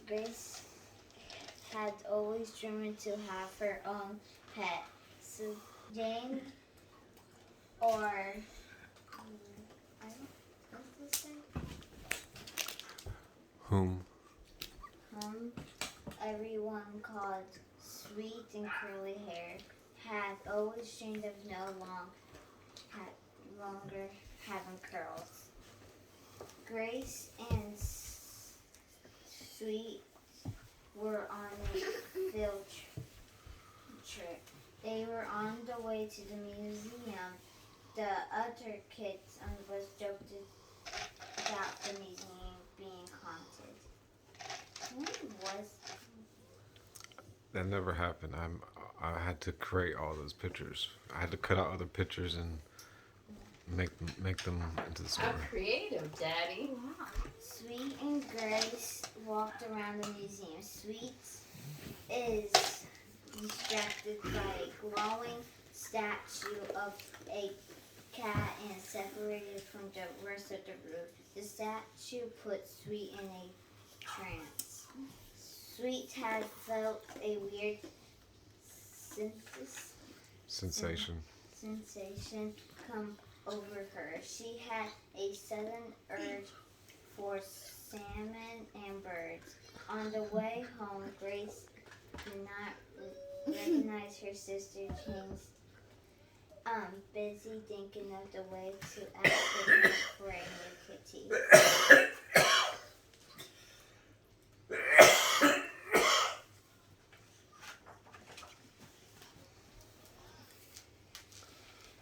Grace had always dreamed to have her own pet. So Jane, or I don't, what's this say? Whom? Everyone called Sweet and Curly Hair, had always dreamed of longer having curls. Grace and Sweet were on a field trip. They were on the way to the museum. The other kids on the bus joked about the museum being haunted. When was That never happened. I had to create all those pictures. I had to cut out other pictures and make them into the story. How creative, Daddy. Wow. Sweet and Grace walked around the museum. Sweet is distracted by a glowing statue of a cat and separated from the rest of the room. The statue put Sweet in a trance. Sweet had felt a weird Sensation. sensation come over her. She had a sudden urge for salmon and birds. On the way home, Grace did not recognize her sister Jane's busy thinking of the way to advocate for a new kitty.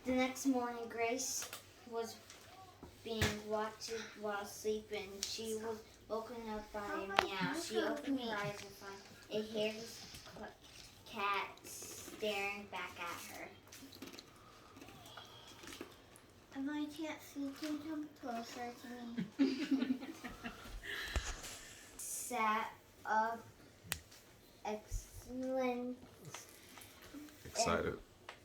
The next morning, Grace was being watched while sleeping. She was woken up by a meow. She opened her eyes and found a hairless cat staring back at her. If I can't see, can you come closer to me? Sat up,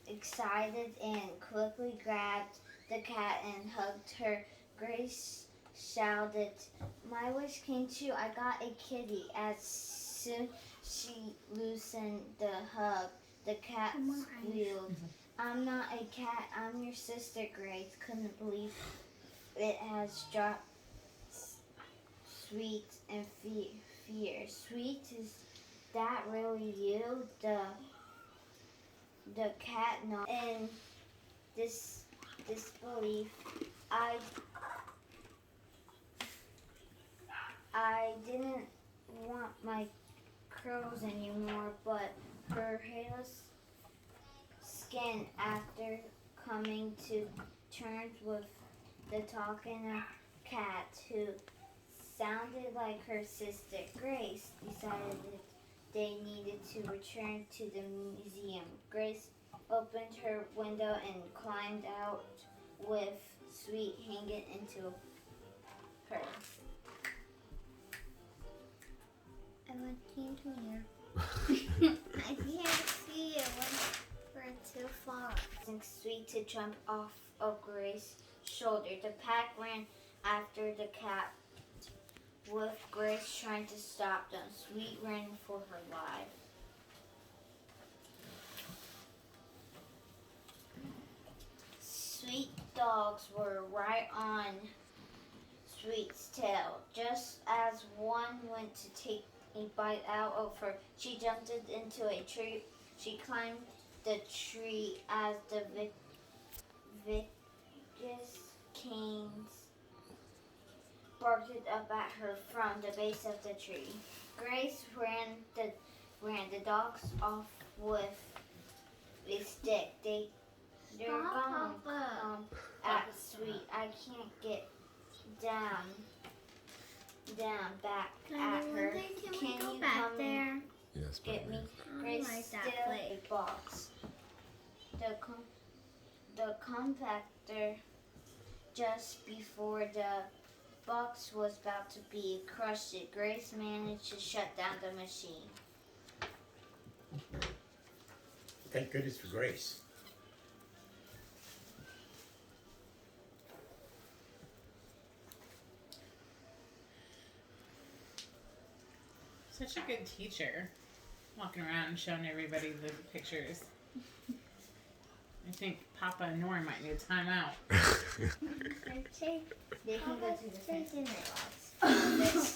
excited and quickly grabbed the cat and hugged her. Grace shouted, "My wish came true. I got a kitty." As soon she loosened the hug, the cat squealed. "I'm not a cat. I'm your sister." Grace couldn't believe it had struck Sweet in fear. "Sweet, is that really you?" The cat nodded in disbelief. I didn't want my curls anymore, but her hairless skin, after coming to terms with the talking cat who sounded like her sister, Grace decided that they needed to return to the museum. Grace opened her window and climbed out with Sweet hanging into her. I want you to hear. I can't see it when we're too far. Sweet to jump off of Grace's shoulder. The pack ran after the cat, with Grace trying to stop them. Sweet ran for her life. Sweet dogs were right on Sweet's tail. Just as one went to take a bite out of her, she jumped into a tree. She climbed the tree as the vicious canes barked up at her from the base of the tree. Grace ran the dogs off with a stick. They're gonna come at Sweet. I can't get down back at her. Can you come there? Yes, Get me? Grace still a box. The compactor just before the box was about to be crushed. Grace managed to shut down the machine. Thank goodness for Grace. Such a good teacher. Walking around and showing everybody the pictures. I think Papa and Nora might need a timeout. They can go to the Taking same. their lives.